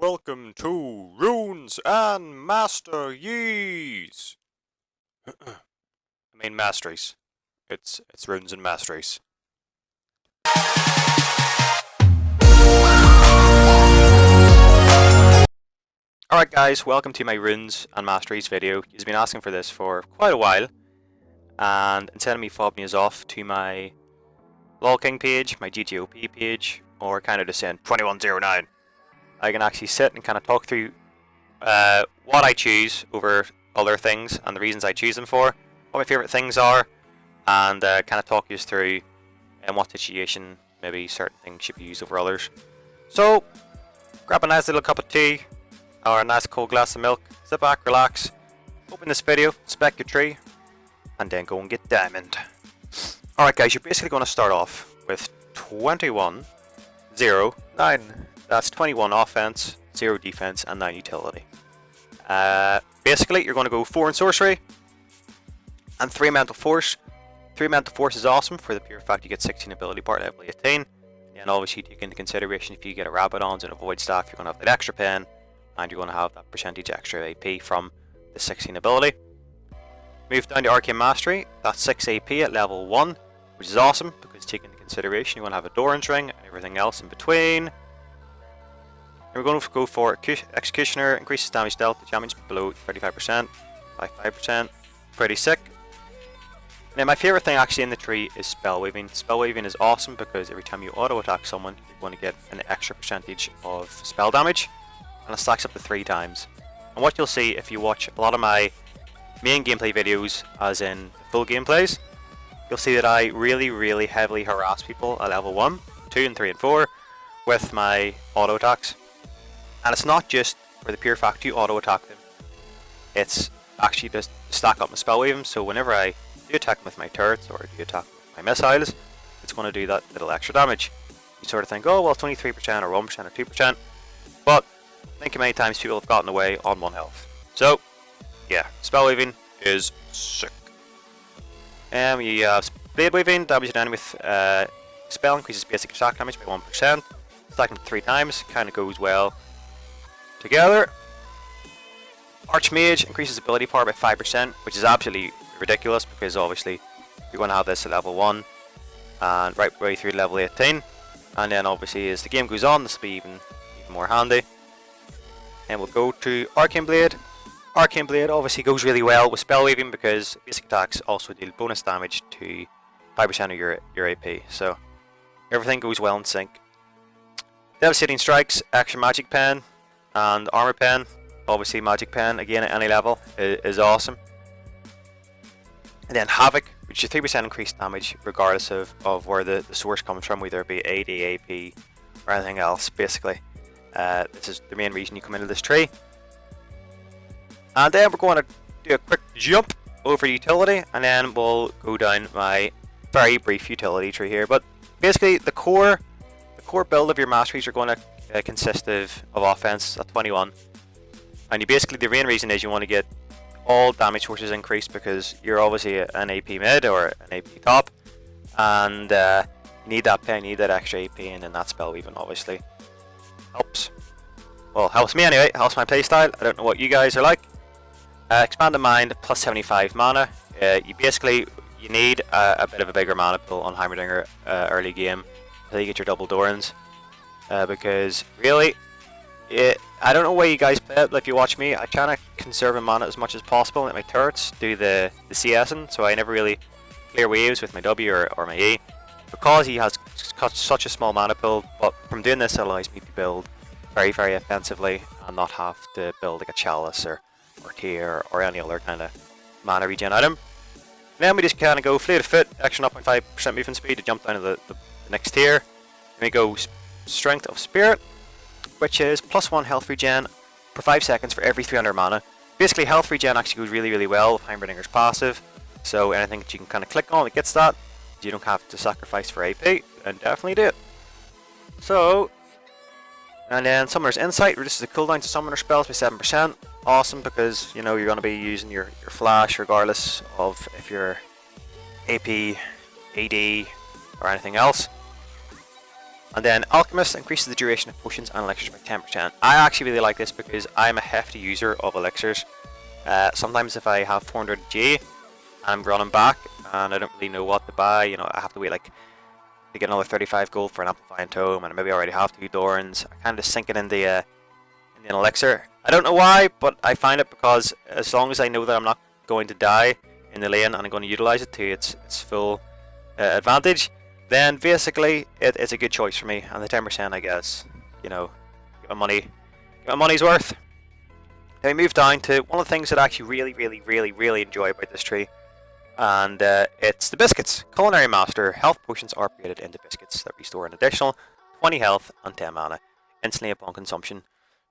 welcome to Runes and Masteries. I mean Masteries. It's Runes and Masteries. Alright guys, welcome to my Runes and Masteries video. You've been asking for this for quite a while, and instead of me fobbing you off to my LOL King page, my GTOP page, or kind of just saying 2109, I can actually sit and kind of talk through what I choose over other things and the reasons I choose them for, what my favourite things are, and kind of talk you through in what situation maybe certain things should be used over others. So, grab a nice little cup of tea or a nice cold glass of milk, sit back, relax, open this video, spec your tree, and then go and get diamond. Alright guys, you're basically going to start off with 21, 0, 9. That's 21 offense, 0 defense, and 9 utility. Basically, you're going to go 4 in sorcery, and 3 mental force. 3 mental force is awesome for the pure fact you get 16 ability part level 18. And obviously, take into consideration if you get a Rabadons and a Void Staff, you're going to have that extra pen, and you're going to have that percentage extra AP from the 16 ability. Move down to Arcane Mastery, that's 6 AP at level 1, which is awesome because taking into consideration you want to have a Doran's Ring and everything else in between. And we're going to go for Executioner, increases damage dealt to champions below 35% by 5%. Pretty sick. Now my favourite thing actually in the tree is Spell Weaving. Spell Weaving is awesome because every time you auto attack someone, you're going to get an extra percentage of spell damage, and it stacks up to 3 times. And what you'll see if you watch a lot of my main gameplay videos, as in full gameplays, you'll see that I really heavily harass people at level 1, 2 and 3 and 4 with my auto attacks. And it's not just for the pure fact you auto attack them, it's actually just to stack up my spell weaving, so whenever I do attack them with my turrets or do attack with my missiles, it's going to do that little extra damage. You sort of think, oh well, 23% or 1% or 2%, but think how many times people have gotten away on 1 health. So yeah, spell weaving is sick. You have blade weaving, damage an enemy with spell, increases basic attack damage by 1%, stacking 3 times, kind of goes well together. Archmage increases ability power by 5%, which is absolutely ridiculous because obviously you're going to have this at level 1 and right way through level 18, and then obviously as the game goes on this will be even more handy. And we'll go to Arcane Blade. Arcane Blade obviously goes really well with spell weaving because basic attacks also deal bonus damage to 5% of your AP, so everything goes well in sync. Devastating Strikes, extra magic pen and armor pen. Obviously magic pen again at any level is awesome. And then Havoc, which is 3% increased damage regardless of where the source comes from, whether it be AD, AP or anything else. Basically this is the main reason you come into this tree. And then we're going to do a quick jump over utility, and then we'll go down my very brief utility tree here. But basically the core build of your masteries are going to consist of offense at 21, and you basically, the main reason is you want to get all damage sources increased because you're obviously an AP mid or an AP top, and you need that pen, you need that extra AP, and then that spell weaving obviously helps. Well, helps me anyway, helps my playstyle. I don't know what you guys are like. Expanded Mind, plus 75 mana. You need a bit of a bigger mana pool on Heimerdinger early game until you get your double Dorans. Because really, I don't know why you guys play it, but if you watch me, I try to conserve mana as much as possible, let my turrets do the CSing, so I never really clear waves with my W or my E, because he has such a small mana pool. But from doing this, it allows me to build very offensively and not have to build like a Chalice or Tear or any other kind of mana regen item. Then we just kind of go Fleet of Foot, extra 0.5% movement speed to jump down to the next tier. Then we go Strength of Spirit, which is plus 1 health regen for 5 seconds for every 300 mana. Basically health regen actually goes really well with Heimerdinger's passive, so anything that you can kind of click on that gets that, you don't have to sacrifice for AP, and definitely do it. So, and then Summoner's Insight reduces the cooldown to summoner spells by 7%. Awesome, because you know you're going to be using your flash regardless of if you're AP, AD or anything else. And then Alchemist increases the duration of potions and elixirs by 10%. I actually really like this because I'm a hefty user of elixirs. Sometimes if I have 400 G, I'm running back and I don't really know what to buy. You know, I have to wait like to get another 35 gold for an amplifying tome, and I maybe already have 2 Dorans. I kind of sink it in the an elixir. I don't know why, but I find it because as long as I know that I'm not going to die in the lane and I'm going to utilize it to its full advantage, then basically it's a good choice for me. And the 10%, I guess, you know, get my money's worth. Then we move down to one of the things that I actually really enjoy about this tree, and it's the biscuits. Culinary Master. Health potions are created into biscuits that restore an additional 20 health and 10 mana instantly upon consumption.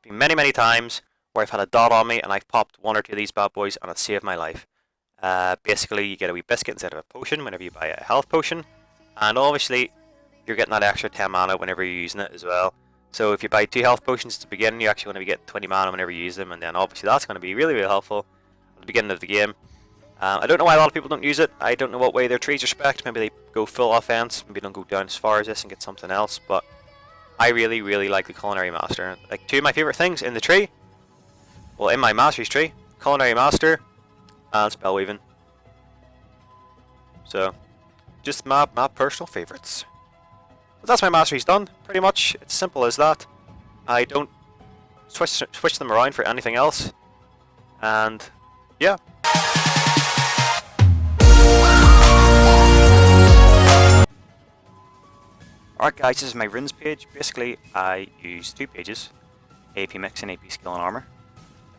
Been many times where I've had a dot on me and I've popped 1 or 2 of these bad boys and it saved my life. Basically, you get a wee biscuit instead of a potion whenever you buy a health potion, and obviously you're getting that extra 10 mana whenever you're using it as well. So if you buy 2 health potions at the beginning, you're actually going to be getting 20 mana whenever you use them, and then obviously that's going to be really helpful at the beginning of the game. I don't know why a lot of people don't use it. I don't know what way their trees are spec'd. Maybe they go full offense, maybe don't go down as far as this and get something else, but I really like the Culinary Master. Like 2 of my favorite things in the tree, well, in my Masteries tree, Culinary Master and Spellweaving. So, just my personal favorites. But that's my Masteries done, pretty much. It's simple as that. I don't switch them around for anything else. And, yeah. Alright guys, this is my runes page. Basically, I use 2 pages, AP Mix and AP Skill and Armor.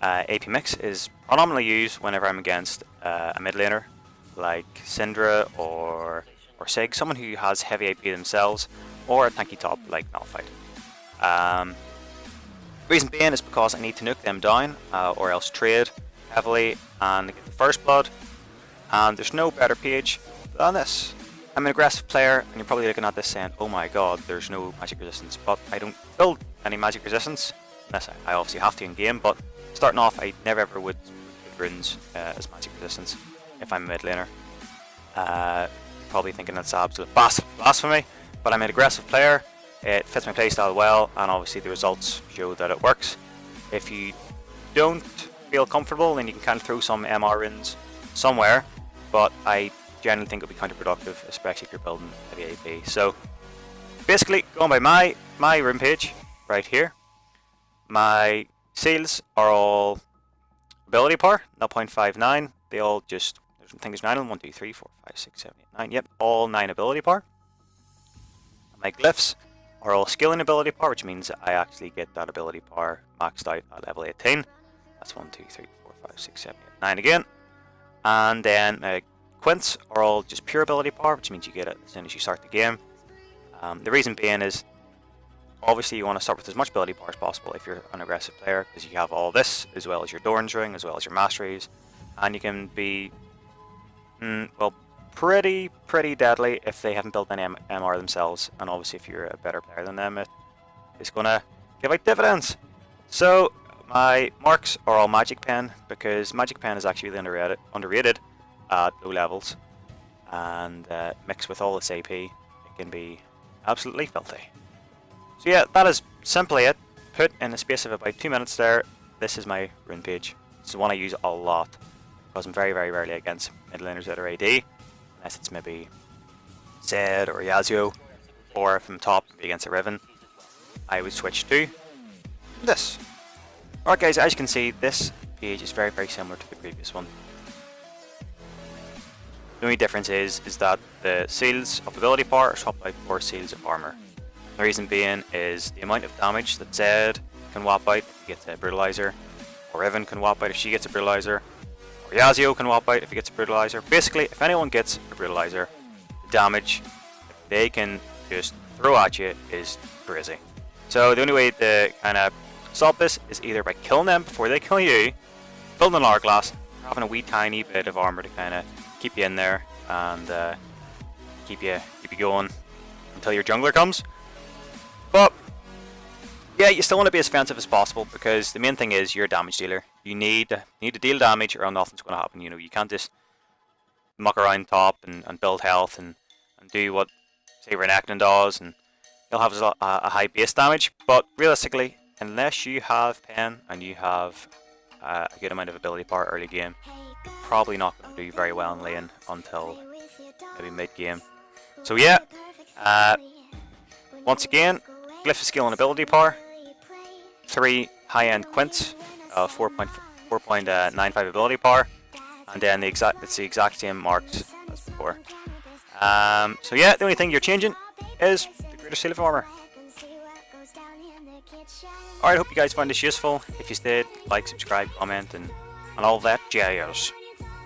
AP Mix is predominantly used whenever I'm against a mid laner, like Syndra or Sig, someone who has heavy AP themselves, or a tanky top like Malphite. Reason being is because I need to nuke them down, or else trade heavily and get the first blood, and there's no better page than this. I'm an aggressive player, and you're probably looking at this saying, oh my god, there's no magic resistance, but I don't build any magic resistance, unless I obviously have to in game, but starting off I never ever would put runes as magic resistance if I'm a mid laner. Probably thinking that's absolute blasphemy, but I'm an aggressive player, it fits my playstyle well, and obviously the results show that it works. If you don't feel comfortable, then you can kind of throw some MR runes somewhere, but I generally think it'll be counterproductive, especially if you're building heavy AP. So basically, going by my rune page right here, my seals are all ability power, 0.59. They all just, I think there's 9 of them, 1, 2, 3, 4, 5, 6, 7, 8, 9. Yep, all 9 ability power. My glyphs are all skill and ability power, which means I actually get that ability power maxed out at level 18. That's 1, 2, 3, 4, 5, 6, 7, 8, 9 again. And then Quints are all just pure ability power, which means you get it as soon as you start the game. The reason being is, obviously you want to start with as much ability power as possible if you're an aggressive player, because you have all this, as well as your Doran's Ring, as well as your Masteries, and you can be, well, pretty deadly if they haven't built any MR themselves, and obviously if you're a better player than them, it's going to give out dividends. So, my marks are all Magic Pen, because Magic Pen is actually really underrated at low levels, and mixed with all this AP, it can be absolutely filthy. So yeah, that is simply it. Put in a space of about 2 minutes there, this is my rune page. This is one I use a lot, because I'm very rarely against mid laners that are AD, unless it's maybe Zed or Yasuo, or if I'm top against a Riven, I would switch to this. Alright guys, as you can see, this page is very similar to the previous one. The only difference is that the seals of ability power are swapped out for seals of armor. The reason being is the amount of damage that Zed can whop out if he gets a brutalizer, or Riven can whop out if she gets a brutalizer, or Yasuo can whop out if he gets a brutalizer. Basically, if anyone gets a brutalizer, the damage they can just throw at you is crazy. So the only way to kind of solve this is either by killing them before they kill you, building an hourglass, having a wee tiny bit of armor to kind of keep you in there and keep you going until your jungler comes. But yeah, you still want to be as offensive as possible, because the main thing is you're a damage dealer. You need to deal damage, or nothing's going to happen. You know, you can't just muck around top and build health and do what say Renekton does and he'll have a high base damage, but realistically, unless you have pen and you have a good amount of ability power early game, probably not going to do very well in lane until maybe mid game. So yeah, once again, Glyph skill and ability power, 3 high-end quints, 4.95 ability power, and then it's the exact same marks as before. So yeah, the only thing you're changing is the greater seal of armor. Alright, I hope you guys found this useful. If you did, like, subscribe, comment, and all that jazz.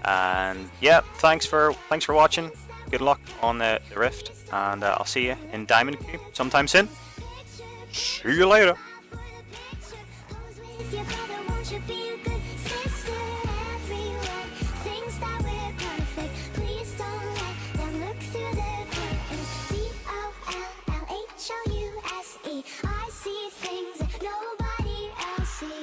And yeah, thanks for watching. Good luck on the Rift, and I'll see you in Diamond Cube sometime soon. See you later.